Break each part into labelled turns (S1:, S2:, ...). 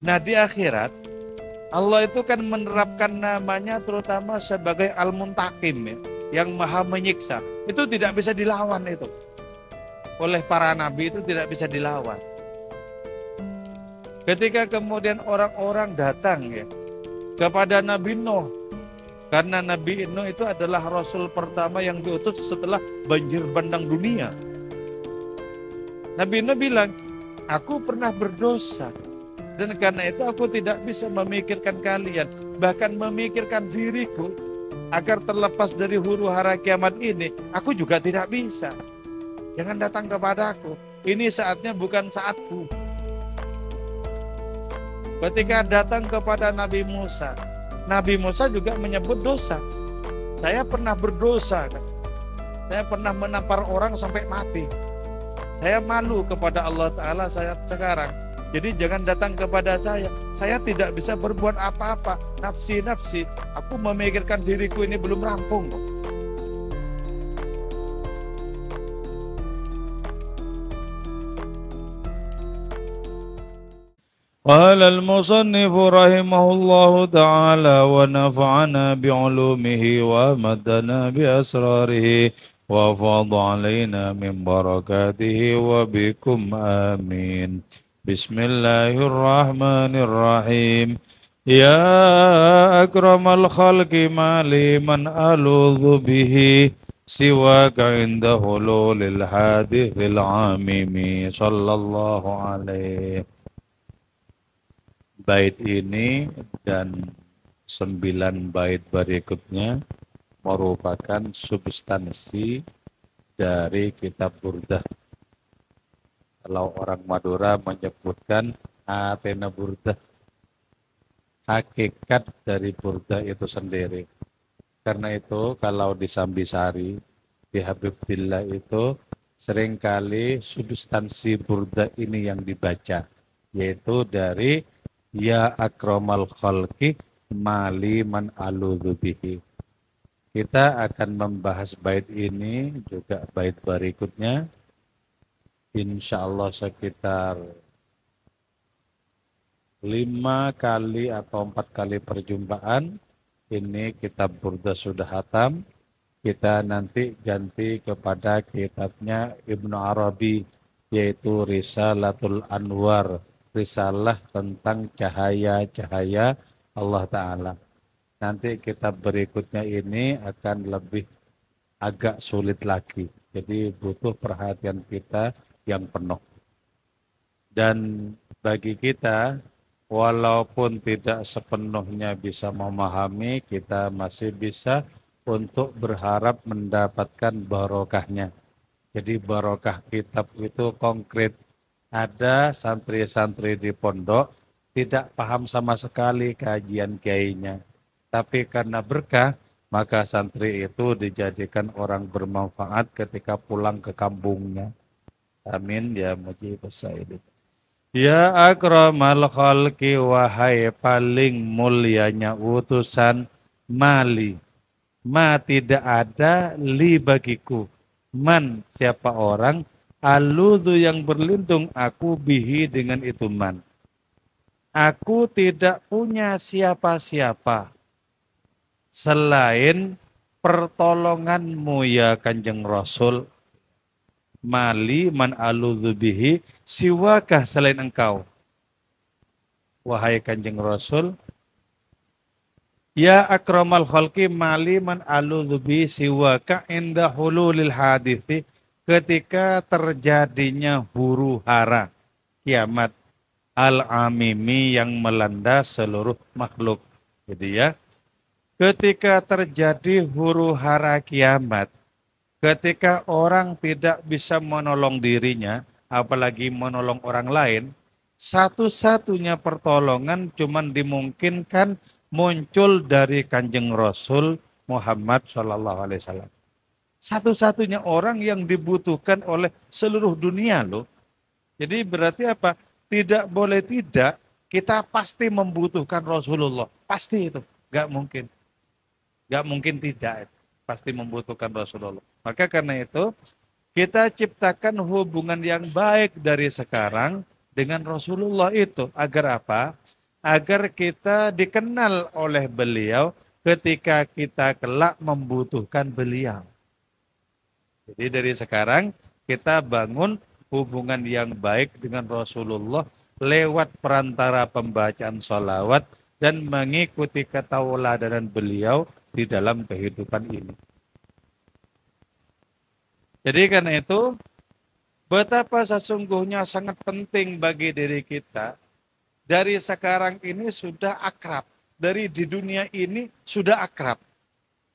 S1: Nah di akhirat Allah itu kan menerapkan namanya terutama sebagai Al-Muntakim ya, yang maha menyiksa. Itu tidak bisa dilawan itu. Oleh para nabi itu tidak bisa dilawan. Ketika kemudian orang-orang datang ya kepada Nabi Nuh, karena Nabi Nuh itu adalah Rasul pertama yang diutus setelah banjir bandang dunia. Nabi Nuh bilang, aku pernah berdosa. Dan karena itu aku tidak bisa memikirkan kalian. Bahkan memikirkan diriku agar terlepas dari huru hara kiamat ini. Aku juga tidak bisa. Jangan datang kepadaku. Ini saatnya bukan saatku. Ketika datang kepada Nabi Musa. Nabi Musa juga menyebut dosa. Saya pernah berdosa. Saya pernah menampar orang sampai mati. Saya malu kepada Allah Ta'ala saya sekarang. Jadi jangan datang kepada saya. Saya tidak bisa berbuat apa-apa. Nafsi. Aku memikirkan diriku ini belum rampung. قال المصنف رحمه الله تعالى ونفعنا بعلومه ومدنا بأسراره وفاض علينا من بركاته وبكم آمين بسم الله الرحمن الرحيم يا أكرم الخلق ما لي من ألوذ به سواك عند حلول الحادث العامم صلى الله عليه. Bait ini dan 9 bait berikutnya merupakan substansi dari kitab Burdah. Kalau orang Madura menyebutkan Athena Burdah, hakikat dari Burdah itu sendiri. Karena itu kalau di Sambisari, di Habibdillah itu seringkali substansi Burdah ini yang dibaca, yaitu dari Ya akramal khalqi mali man aludhu bihi. Kita akan membahas bait ini juga bait berikutnya. Insya Allah sekitar 5 kali atau 4 kali perjumpaan. Ini kitab Burdah sudah hatam. Kita nanti ganti kepada kitabnya Ibnu Arabi, yaitu Risalatul Anwar. Risalah tentang cahaya-cahaya Allah Ta'ala. Nanti kitab berikutnya ini akan lebih agak sulit lagi. Jadi butuh perhatian kita yang penuh. Dan bagi kita, walaupun tidak sepenuhnya bisa memahami, kita masih bisa untuk berharap mendapatkan barokahnya. Jadi barokah kitab itu konkret. Ada santri-santri di pondok tidak paham sama sekali kajian kiainya. Tapi karena berkah, maka santri itu dijadikan orang bermanfaat ketika pulang ke kampungnya. Amin ya mujib as-sa'ilin. Ya akramal khalqi, wahai paling mulianya utusan, mali. Ma tidak ada li bagiku. Man siapa orang, aludhu yang berlindung aku bihi dengan itu man. Aku tidak punya siapa-siapa selain pertolonganmu ya Kanjeng Rasul. Mali man aludhu bihi siwakah selain engkau. Wahai Kanjeng Rasul. Ya akramal khalqi mali man aludhu bihi siwaka inda hululil hadithi. Ketika terjadinya huru hara kiamat al-amimi yang melanda seluruh makhluk. Jadi ya, ketika terjadi huru hara kiamat, ketika orang tidak bisa menolong dirinya, apalagi menolong orang lain, satu-satunya pertolongan cuman dimungkinkan muncul dari Kanjeng Rasul Muhammad SAW. Satu-satunya orang yang dibutuhkan oleh seluruh dunia loh. Jadi berarti apa? Tidak boleh tidak, kita pasti membutuhkan Rasulullah. Pasti itu, gak mungkin. Gak mungkin tidak, pasti membutuhkan Rasulullah. Maka karena itu, kita ciptakan hubungan yang baik dari sekarang dengan Rasulullah itu. Agar apa? agar kita dikenal oleh beliau ketika kita kelak membutuhkan beliau. Jadi dari sekarang kita bangun hubungan yang baik dengan Rasulullah lewat perantara pembacaan sholawat dan mengikuti ketauladanan beliau di dalam kehidupan ini. Jadi karena itu, betapa sesungguhnya sangat penting bagi diri kita, dari sekarang ini sudah akrab, dari di dunia ini sudah akrab.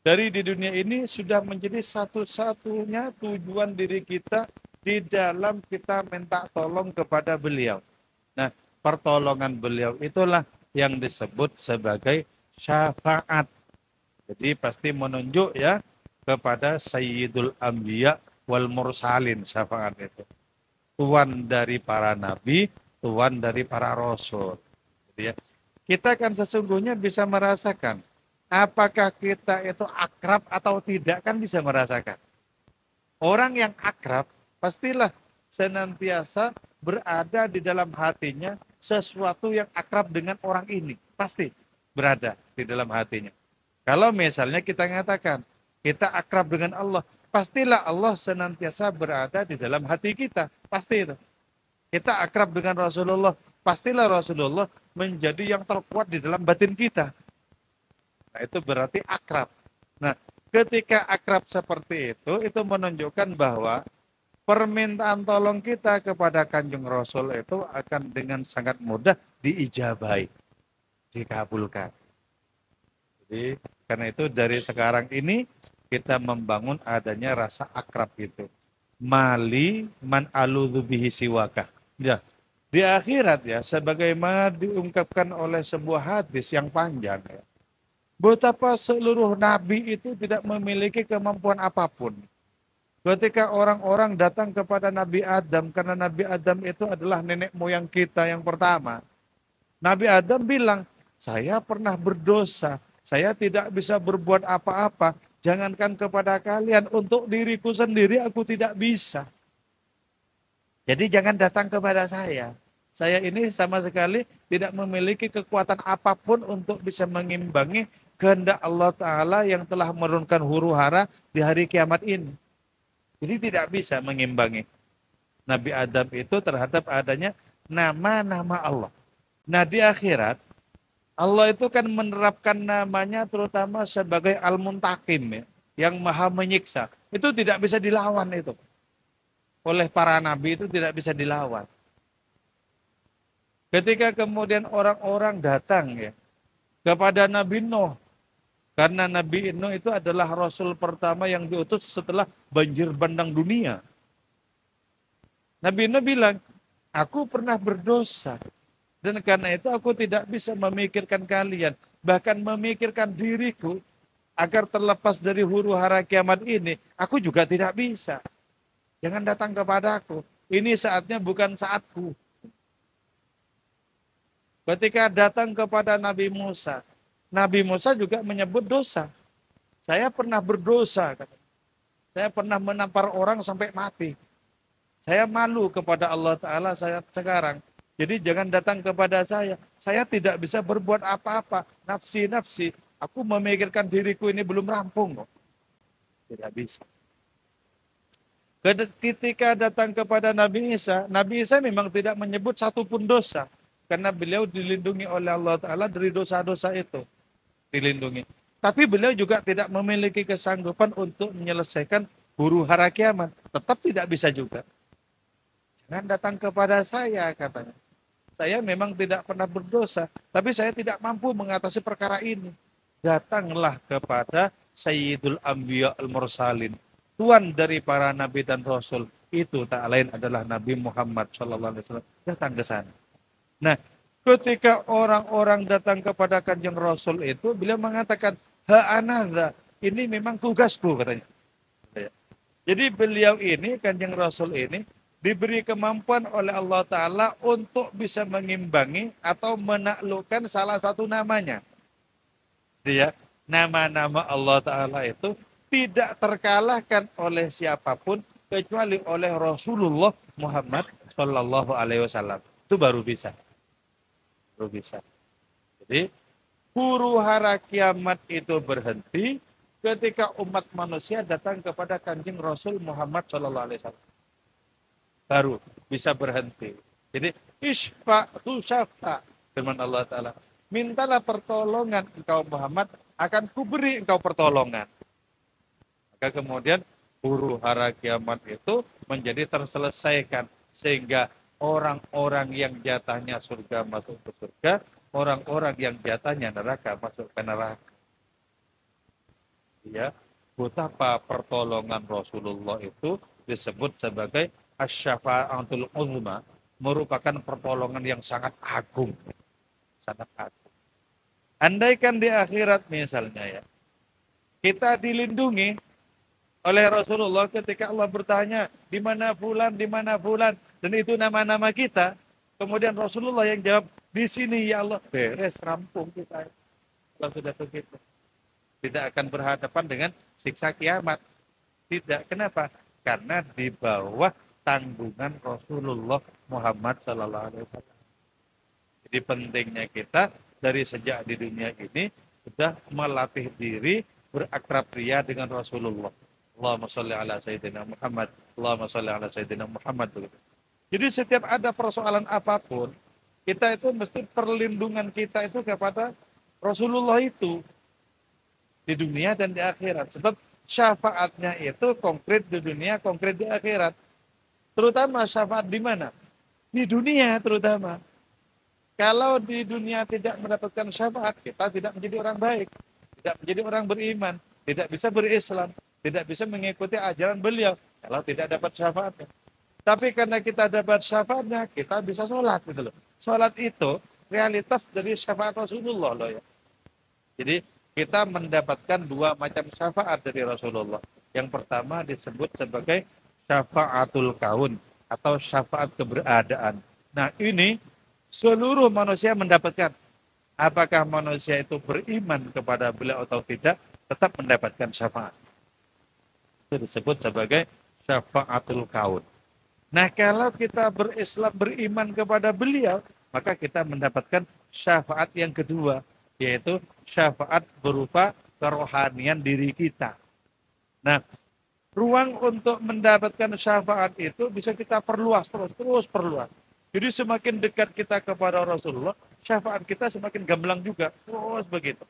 S1: Dari di dunia ini sudah menjadi satu-satunya tujuan diri kita di dalam kita minta tolong kepada beliau. Nah, pertolongan beliau itulah yang disebut sebagai syafaat. Jadi pasti menunjuk ya kepada Sayyidul Anbiya wal Mursalin, syafaat itu. Tuan dari para nabi, tuan dari para rasul. Jadi ya, kita kan sesungguhnya bisa merasakan apakah kita itu akrab atau tidak, kan bisa merasakan. Orang yang akrab pastilah senantiasa berada di dalam hatinya sesuatu yang akrab dengan orang ini. Pasti berada di dalam hatinya. Kalau misalnya kita mengatakan kita akrab dengan Allah, pastilah Allah senantiasa berada di dalam hati kita. Pasti itu. Kita akrab dengan Rasulullah, pastilah Rasulullah menjadi yang terkuat di dalam batin kita. Nah, itu berarti akrab. Nah, ketika akrab seperti itu menunjukkan bahwa permintaan tolong kita kepada Kanjeng Rasul itu akan dengan sangat mudah diijabahi, dikabulkan. Jadi, karena itu dari sekarang ini kita membangun adanya rasa akrab itu. Mali man aludhu bihi siwaka. Ya, di akhirat ya, sebagaimana diungkapkan oleh sebuah hadis yang panjang ya, betapa seluruh nabi itu tidak memiliki kemampuan apapun. Ketika orang-orang datang kepada Nabi Adam, karena Nabi Adam itu adalah nenek moyang kita yang pertama. Nabi Adam bilang, saya pernah berdosa, saya tidak bisa berbuat apa-apa, jangankan kepada kalian, untuk diriku sendiri aku tidak bisa. Jadi jangan datang kepada saya. Saya ini sama sekali tidak memiliki kekuatan apapun untuk bisa mengimbangi kehendak Allah Ta'ala yang telah menurunkan huru hara di hari kiamat ini. Jadi tidak bisa mengimbangi Nabi Adam itu terhadap adanya nama-nama Allah. Nah di akhirat, Allah itu kan menerapkan namanya terutama sebagai Al-Muntakim, ya, yang maha menyiksa. Itu tidak bisa dilawan itu. Oleh para nabi itu tidak bisa dilawan. Ketika kemudian orang-orang datang ya kepada Nabi Nuh, karena Nabi Nuh itu adalah Rasul pertama yang diutus setelah banjir bandang dunia. Nabi Nuh bilang, aku pernah berdosa, dan karena itu aku tidak bisa memikirkan kalian, bahkan memikirkan diriku agar terlepas dari huru hara kiamat ini, aku juga tidak bisa. Jangan datang kepadaku, ini saatnya bukan saatku. Ketika datang kepada Nabi Musa juga menyebut dosa. Saya pernah berdosa, saya pernah menampar orang sampai mati. Saya malu kepada Allah Ta'ala saya sekarang. Jadi jangan datang kepada saya tidak bisa berbuat apa-apa. Nafsi, aku memikirkan diriku ini belum rampung kok. Tidak bisa. Ketika datang kepada Nabi Isa memang tidak menyebut satupun dosa. Karena beliau dilindungi oleh Allah Ta'ala dari dosa-dosa itu. Dilindungi. Tapi beliau juga tidak memiliki kesanggupan untuk menyelesaikan huru hara kiamat. Tetap tidak bisa juga. Jangan datang kepada saya, katanya. Saya memang tidak pernah berdosa, tapi saya tidak mampu mengatasi perkara ini. Datanglah kepada Sayyidul Anbiya al-Mursalin. Tuan dari para nabi dan rasul. Itu tak lain adalah Nabi Muhammad SAW. Datang ke sana. Nah, ketika orang-orang datang kepada Kanjeng Rasul itu, beliau mengatakan, ha'anadha, ini memang tugasku, katanya. Jadi beliau ini, Kanjeng Rasul ini, diberi kemampuan oleh Allah Ta'ala untuk bisa mengimbangi atau menaklukkan salah satu namanya. Jadi ya, nama-nama Allah Ta'ala itu tidak terkalahkan oleh siapapun kecuali oleh Rasulullah Muhammad Shallallahu Alaihi Wasallam. Itu baru bisa. Jadi huru hara kiamat itu berhenti ketika umat manusia datang kepada Kanjeng Rasul Muhammad SAW. Baru bisa berhenti. Jadi isfa tu syafa firman Allah Ta'ala. Mintalah pertolongan engkau Muhammad, akan kuberi engkau pertolongan. Maka kemudian huru hara kiamat itu menjadi terselesaikan. Sehingga orang-orang yang jatahnya surga masuk ke surga, orang-orang yang jatahnya neraka masuk ke neraka. Ya, betapa pertolongan Rasulullah itu disebut sebagai asy-syafa'atul uzma, merupakan pertolongan yang sangat agung. Sangat agung. Andaikan di akhirat misalnya ya, kita dilindungi oleh Rasulullah ketika Allah bertanya, di mana fulan, dan itu nama-nama kita. Kemudian Rasulullah yang jawab, di sini ya Allah, beres, rampung kita. Allah sudah begitu. Tidak akan berhadapan dengan siksa kiamat. Tidak. Kenapa? Karena di bawah tanggungan Rasulullah Muhammad SAW. Jadi pentingnya kita dari sejak di dunia ini sudah melatih diri berakrab ria dengan Rasulullah. Allahumma sholli ala Sayyidina Muhammad. Allahumma sholli ala Sayyidina Muhammad. Jadi setiap ada persoalan apapun, kita itu mesti perlindungan kita itu kepada Rasulullah itu. Di dunia dan di akhirat. Sebab syafaatnya itu konkret di dunia, konkret di akhirat. Terutama syafaat di mana? Di dunia terutama. Kalau di dunia tidak mendapatkan syafaat, kita tidak menjadi orang baik. Tidak menjadi orang beriman. Tidak bisa berislam. Tidak bisa mengikuti ajaran beliau. Kalau tidak dapat syafaatnya. Tapi karena kita dapat syafaatnya, kita bisa sholat. Gitu loh. Sholat itu realitas dari syafaat Rasulullah loh ya. Jadi kita mendapatkan dua macam syafaat dari Rasulullah. Yang pertama disebut sebagai syafaatul kaun atau syafaat keberadaan. Nah ini seluruh manusia mendapatkan. Apakah manusia itu beriman kepada beliau atau tidak, tetap mendapatkan syafaat. Itu disebut sebagai syafaatul kaun. Nah kalau kita berislam, beriman kepada beliau, maka kita mendapatkan syafaat yang kedua, yaitu syafaat berupa kerohanian diri kita. Nah, ruang untuk mendapatkan syafaat itu bisa kita perluas, terus perluas. Jadi semakin dekat kita kepada Rasulullah, syafaat kita semakin gamblang juga, terus begitu.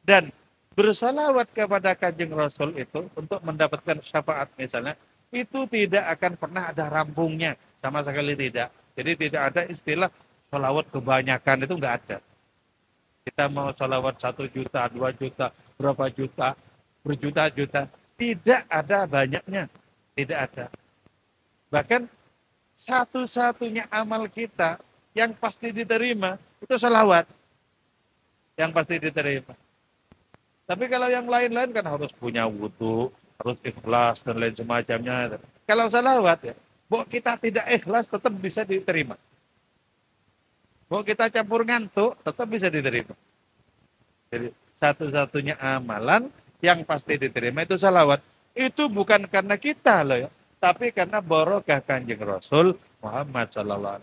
S1: Dan bersalawat kepada Kanjeng Rasul itu untuk mendapatkan syafaat misalnya, itu tidak akan pernah ada rampungnya, sama sekali tidak. Jadi tidak ada istilah salawat kebanyakan, itu enggak ada. Kita mau salawat 1 juta, 2 juta, berapa juta, berjuta-juta. Tidak ada banyaknya. Tidak ada. Bahkan satu-satunya amal kita yang pasti diterima, itu salawat. Yang pasti diterima. Tapi kalau yang lain-lain kan harus punya wudu, harus ikhlas, dan lain semacamnya. Kalau salawat ya, bahwa kita tidak ikhlas tetap bisa diterima. Kalau kita campur ngantuk, tetap bisa diterima. Jadi satu-satunya amalan yang pasti diterima itu salawat. Itu bukan karena kita loh ya, tapi karena barokah Kanjeng Rasul Muhammad SAW.